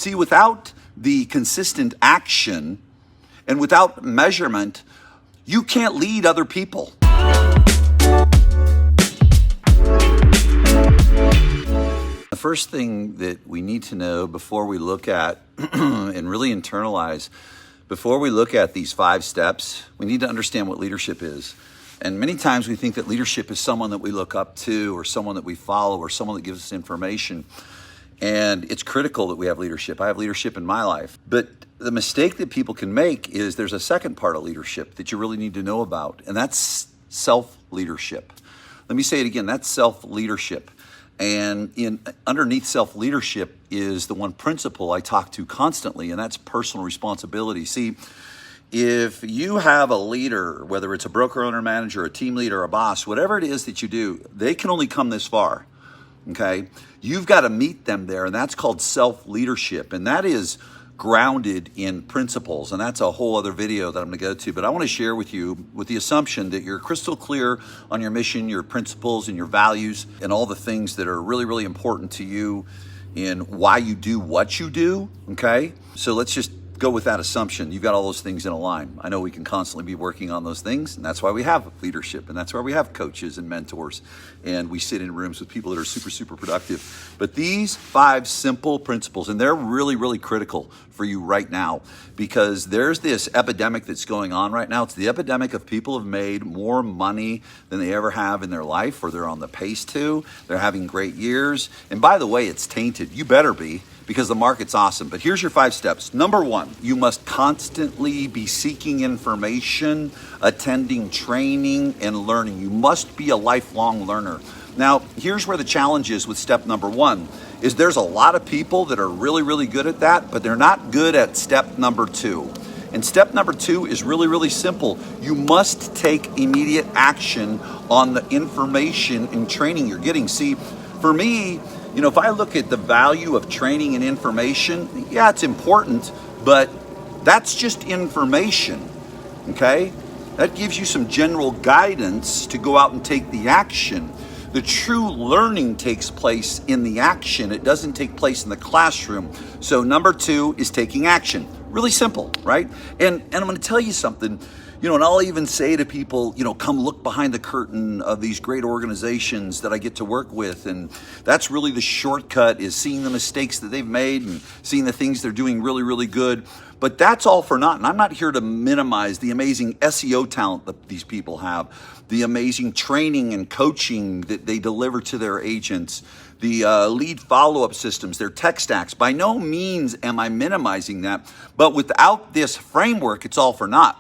See, without the consistent action and without measurement, you can't lead other people. The first thing that we need to know before we look at and really internalize, before we look at these 5 steps, we need to understand what leadership is. And many times we think that leadership is someone that we look up to or someone that we follow or someone that gives us information. And it's critical that we have leadership. I have leadership in my life. But the mistake that people can make is there's a second part of leadership that you really need to know about, and that's self-leadership. Let me say it again, that's self-leadership. And underneath self-leadership is the one principle I talk to constantly, and that's personal responsibility. See, if you have a leader, whether it's a broker, owner, manager, a team leader, a boss, whatever it is that you do, they can only come this far, okay? You've got to meet them there, and that's called self-leadership, and that is grounded in principles, and that's a whole other video that I'm going to go to. But I want to share with you with the assumption that you're crystal clear on your mission, your principles, and your values, and all the things that are really, really important to you in why you do what you do, okay? So let's just go with that assumption. You've got all those things in a line. I know we can constantly be working on those things, and that's why we have leadership, and that's why we have coaches and mentors, and we sit in rooms with people that are super, super productive. But these 5 simple principles, and they're really, really critical for you right now, because there's this epidemic that's going on right now. It's the epidemic of people have made more money than they ever have in their life, or they're on the pace to. They're having great years. And by the way, it's tainted. You better be, because the market's awesome. But here's your 5 steps. Number 1, you must constantly be seeking information, attending training, and learning. You must be a lifelong learner. Now, here's where the challenge is with step number 1, is there's a lot of people that are really, really good at that, but they're not good at step number 2. And step number 2 is really, really simple. You must take immediate action on the information and training you're getting. See, for me, if I look at the value of training and information, yeah, it's important, but that's just information, okay? That gives you some general guidance to go out and take the action. The true learning takes place in the action. It doesn't take place in the classroom. So number 2 is taking action. Really simple, right? And I'm going to tell you something. And I'll even say to people, come look behind the curtain of these great organizations that I get to work with. And that's really the shortcut, is seeing the mistakes that they've made and seeing the things they're doing really, really good. But that's all for naught. And I'm not here to minimize the amazing SEO talent that these people have, the amazing training and coaching that they deliver to their agents, the lead follow-up systems, their tech stacks. By no means am I minimizing that. But without this framework, it's all for naught.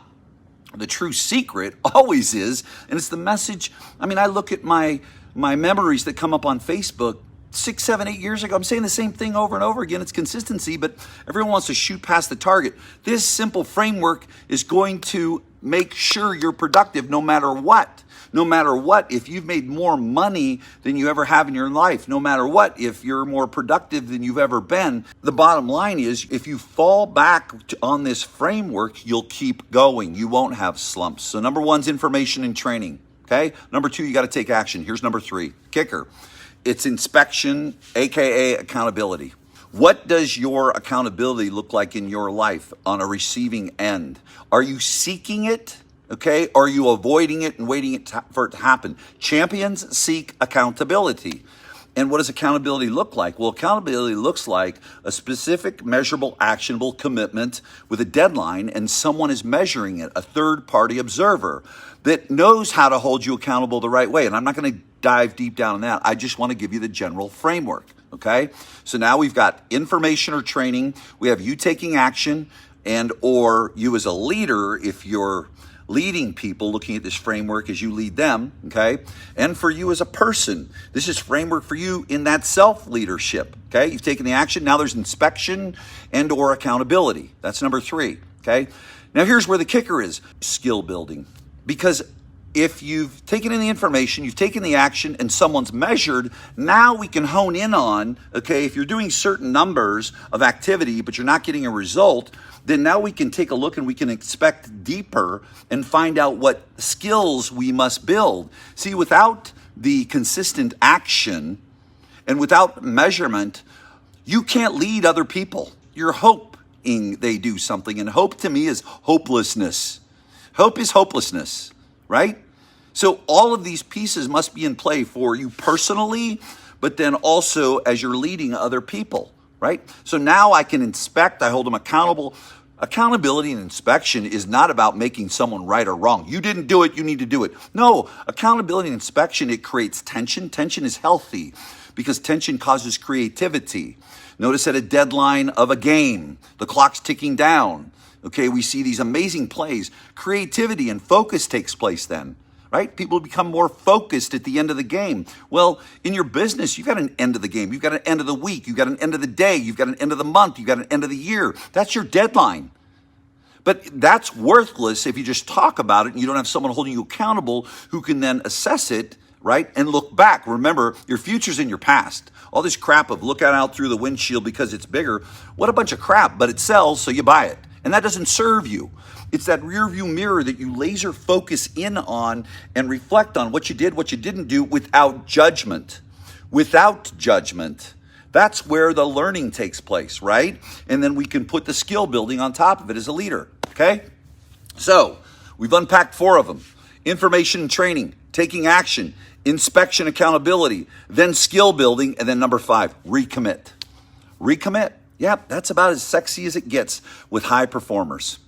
The true secret always is, and it's the message. I look at my memories that come up on Facebook 6, 7, 8 years ago. I'm saying the same thing over and over again. It's consistency, but everyone wants to shoot past the target. This simple framework is going to make sure you're productive no matter what. No matter what, if you've made more money than you ever have in your life, no matter what, if you're more productive than you've ever been, the bottom line is, if you fall back on this framework, you'll keep going. You won't have slumps. So number 1 is information and training, okay? Number 2, you got to take action. Here's number 3, kicker. It's inspection, AKA accountability. What does your accountability look like in your life on a receiving end? Are you seeking it? Okay, are you avoiding it and waiting for it to happen? Champions seek accountability. And what does accountability look like? Well, accountability looks like a specific, measurable, actionable commitment with a deadline, and someone is measuring it, a third-party observer that knows how to hold you accountable the right way. And I'm not going to dive deep down in that. I just want to give you the general framework, okay? So now we've got information or training. We have you taking action, and or you as a leader, if you're leading people, looking at this framework as you lead them, okay? And for you as a person, this is framework for you in that self-leadership, okay? You've taken the action. Now there's inspection and or accountability. That's number 3, okay? Now here's where the kicker is, skill building. Because if you've taken in the information, you've taken the action, and someone's measured, now we can hone in on, okay, if you're doing certain numbers of activity, but you're not getting a result, then now we can take a look and we can expect deeper and find out what skills we must build. See, without the consistent action and without measurement, you can't lead other people. You're hoping they do something. And hope to me is hopelessness. Hope is hopelessness, right? So all of these pieces must be in play for you personally, but then also as you're leading other people, right? So now I can inspect, I hold them accountable. Accountability and inspection is not about making someone right or wrong. You didn't do it, you need to do it. No, accountability and inspection, it creates tension. Tension is healthy because tension causes creativity. Notice at a deadline of a game, the clock's ticking down. Okay, we see these amazing plays. Creativity and focus takes place then, right? People become more focused at the end of the game. Well, in your business, you've got an end of the game. You've got an end of the week. You've got an end of the day. You've got an end of the month. You've got an end of the year. That's your deadline. But that's worthless if you just talk about it and you don't have someone holding you accountable who can then assess it, right? And look back. Remember, your future's in your past. All this crap of look out through the windshield because it's bigger. What a bunch of crap, but it sells, so you buy it. And that doesn't serve you. It's that rear view mirror that you laser focus in on and reflect on what you did, what you didn't do without judgment. Without judgment. That's where the learning takes place, right? And then we can put the skill building on top of it as a leader, okay? So we've unpacked 4 of them. Information and training, taking action, inspection, accountability, then skill building, and then number 5, recommit. Recommit, yeah, that's about as sexy as it gets with high performers.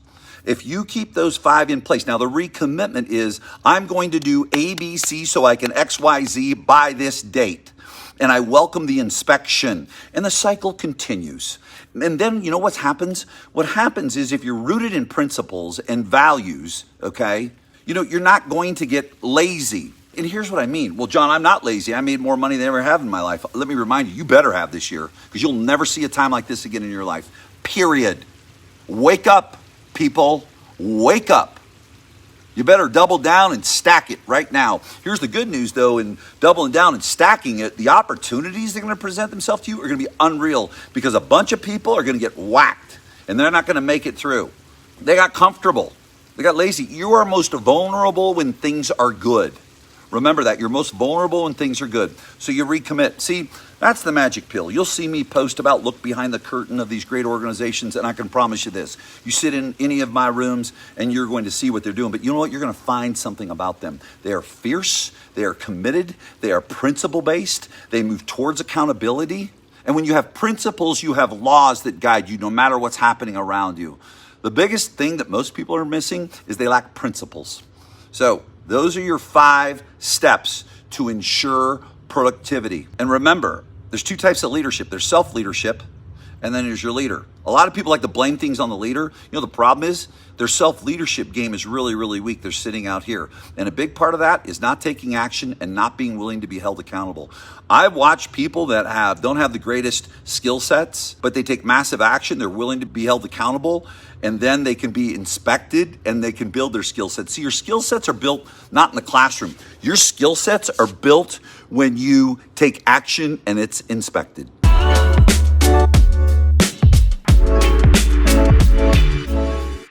If you keep those 5 in place, now the recommitment is, I'm going to do A, B, C so I can X, Y, Z by this date. And I welcome the inspection. And the cycle continues. And then, you know what happens? What happens is if you're rooted in principles and values, okay, you're not going to get lazy. And here's what I mean. Well, John, I'm not lazy. I made more money than I ever have in my life. Let me remind you, you better have this year because you'll never see a time like this again in your life. Period. Wake up, people. Wake up. You better double down and stack it right now. Here's the good news, though, in doubling down and stacking it, the opportunities that are going to present themselves to you are going to be unreal because a bunch of people are going to get whacked and they're not going to make it through. They got comfortable. They got lazy. You are most vulnerable when things are good. Remember that. You're most vulnerable when things are good. So you recommit. See, that's the magic pill. You'll see me post about look behind the curtain of these great organizations, and I can promise you this. You sit in any of my rooms, and you're going to see what they're doing. But you know what? You're going to find something about them. They are fierce. They are committed. They are principle-based. They move towards accountability. And when you have principles, you have laws that guide you no matter what's happening around you. The biggest thing that most people are missing is they lack principles. So those are your 5 steps to ensure productivity. And remember, there's 2 types of leadership. There's self-leadership, and then there's your leader. A lot of people like to blame things on the leader. The problem is their self-leadership game is really, really weak. They're sitting out here. And a big part of that is not taking action and not being willing to be held accountable. I've watched people that don't have the greatest skill sets, but they take massive action. They're willing to be held accountable, and then they can be inspected and they can build their skill sets. See, your skill sets are built not in the classroom. Your skill sets are built when you take action and it's inspected.